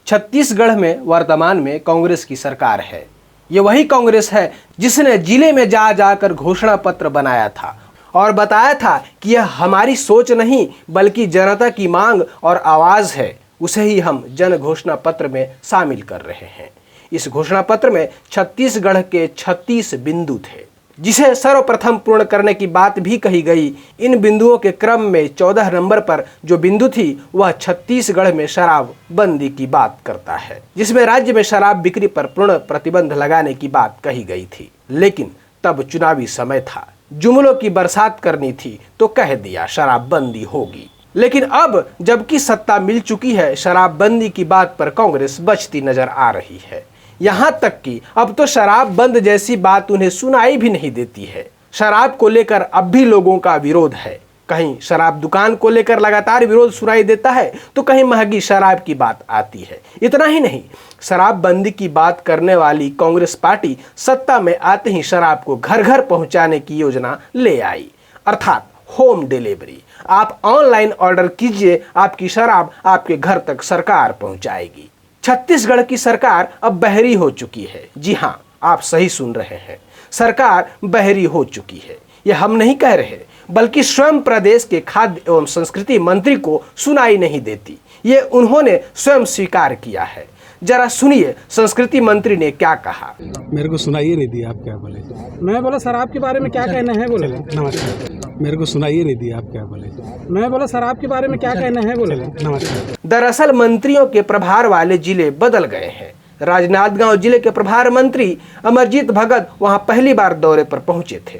छत्तीसगढ़ में वर्तमान में कांग्रेस की सरकार है। ये वही कांग्रेस है जिसने जिले में जा जाकर घोषणा पत्र बनाया था और बताया था कि यह हमारी सोच नहीं बल्कि जनता की मांग और आवाज़ है। उसे ही हम जन घोषणा पत्र में शामिल कर रहे हैं। इस घोषणा पत्र में छत्तीसगढ़ के 36 बिंदु थे, जिसे सर्वप्रथम पूर्ण करने की बात भी कही गई। इन बिंदुओं के क्रम में 14 नंबर पर जो बिंदु थी वह छत्तीसगढ़ में शराब बंदी की बात करता है, जिसमें राज्य में शराब बिक्री पर पूर्ण प्रतिबंध लगाने की बात कही गई थी। लेकिन तब चुनावी समय था, जुमलों की बरसात करनी थी तो कह दिया शराब बंदी होगी। लेकिन अब जबकि सत्ता मिल चुकी है, शराब बंदी की बात पर कांग्रेस बचती नजर आ रही है। यहाँ तक कि अब तो शराब बंद जैसी बात उन्हें सुनाई भी नहीं देती है। शराब को लेकर अब भी लोगों का विरोध है। कहीं शराब दुकान को लेकर लगातार विरोध सुनाई देता है तो कहीं महंगी शराब की बात आती है। इतना ही नहीं, शराब बंदी की बात करने वाली कांग्रेस पार्टी सत्ता में आते ही शराब को घर घर पहुंचाने की योजना ले आई, अर्थात होम डिलीवरी। आप ऑनलाइन ऑर्डर कीजिए, आपकी शराब आपके घर तक सरकार पहुंचाएगी। छत्तीसगढ़ की सरकार अब बहरी हो चुकी है। जी हाँ, आप सही सुन रहे हैं, सरकार बहरी हो चुकी है। यह हम नहीं कह रहे, बल्कि स्वयं प्रदेश के खाद्य एवं संस्कृति मंत्री को सुनाई नहीं देती। ये उन्होंने स्वयं स्वीकार किया है। जरा सुनिए संस्कृति मंत्री ने क्या कहा। मेरे को सुनाई नहीं दिया, आप क्या बोले? मैं बोला शराब के बारे में क्या कहना है बोले। नमस्कार। मेरे को सुनाई नहीं दिया, आप क्या बोले? मैं बोला शराब के बारे में क्या कहना है बोले। नमस्कार। दरअसल मंत्रियों के प्रभार वाले जिले बदल गए हैं। राजनांदगांव जिले के प्रभार मंत्री अमरजीत भगत वहां पहली बार दौरे पर पहुंचे थे।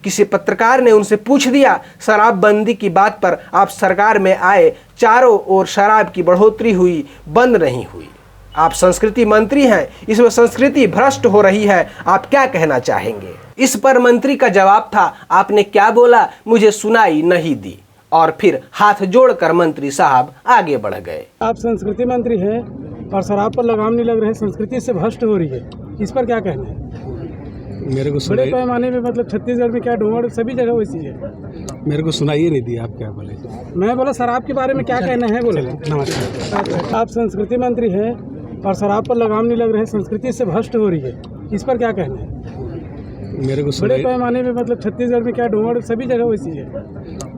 किसी पत्रकार ने उनसे पूछ दिया, शराब बंदी की बात पर आप सरकार में आए, चारों ओर शराब की बढ़ोतरी हुई, बंद नहीं हुई। आप संस्कृति मंत्री हैं, इसमें संस्कृति भ्रष्ट हो रही है, आप क्या कहना चाहेंगे? इस पर मंत्री का जवाब था, आपने क्या बोला मुझे सुनाई नहीं दी। और फिर हाथ जोड़कर मंत्री साहब आगे बढ़ गए। आप संस्कृति मंत्री हैं और शराब पर लगाम नहीं लग रहे, संस्कृति से भ्रष्ट हो रही है, इस पर क्या कहना है? मेरे को बड़े पैमाने में, मतलब छत्तीसगढ़ में क्या ढूंढ सभी जगह वैसी है। मेरे को सुनाई नहीं दिया, आप क्या बोले? मैं बोला शराब के बारे में क्या कहना है बोले। नमस्कार। आप संस्कृति मंत्री हैं और शराब पर लगाम नहीं लग रहे, संस्कृति से भ्रष्ट हो रही है, इस पर क्या कहना है? मेरे को बड़े पैमाने में, मतलब छत्तीसगढ़ में क्या ढूंढ सभी जगह वैसी है।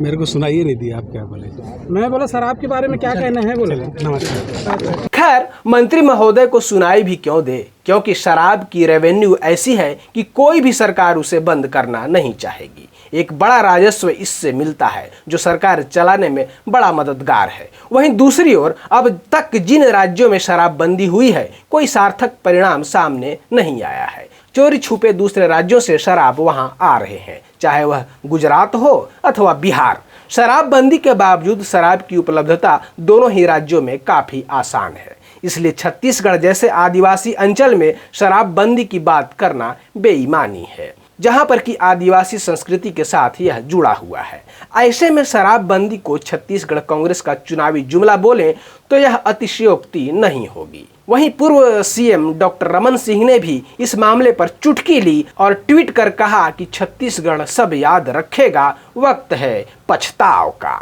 मेरे को सुनाई नहीं दिया, आप क्या बोले? मैं बोला शराब के बारे में क्या कहना है बोले। नमस्कार। खैर, मंत्री महोदय को सुनाई भी क्यों दे, क्योंकि शराब की रेवेन्यू ऐसी है कि कोई भी सरकार उसे बंद करना नहीं चाहेगी। एक बड़ा राजस्व इससे मिलता है जो सरकार चलाने में बड़ा मददगार है। वहीं दूसरी ओर अब तक जिन राज्यों में शराब बंदी हुई है, कोई सार्थक परिणाम सामने नहीं आया है। चोरी छुपे दूसरे राज्यों से शराब वहां आ रहे हैं, चाहे वह गुजरात हो अथवा बिहार। शराबबंदी के बावजूद शराब की उपलब्धता दोनों ही राज्यों में काफी आसान है। इसलिए छत्तीसगढ़ जैसे आदिवासी अंचल में शराबबंदी की बात करना बेईमानी है, जहां पर कि आदिवासी संस्कृति के साथ यह जुड़ा हुआ है। ऐसे में शराबबंदी को छत्तीसगढ़ कांग्रेस का चुनावी जुमला बोले तो यह अतिशयोक्ति नहीं होगी। वहीं पूर्व सीएम डॉक्टर रमन सिंह ने भी इस मामले पर चुटकी ली और ट्वीट कर कहा कि छत्तीसगढ़ सब याद रखेगा, वक्त है पछताव का।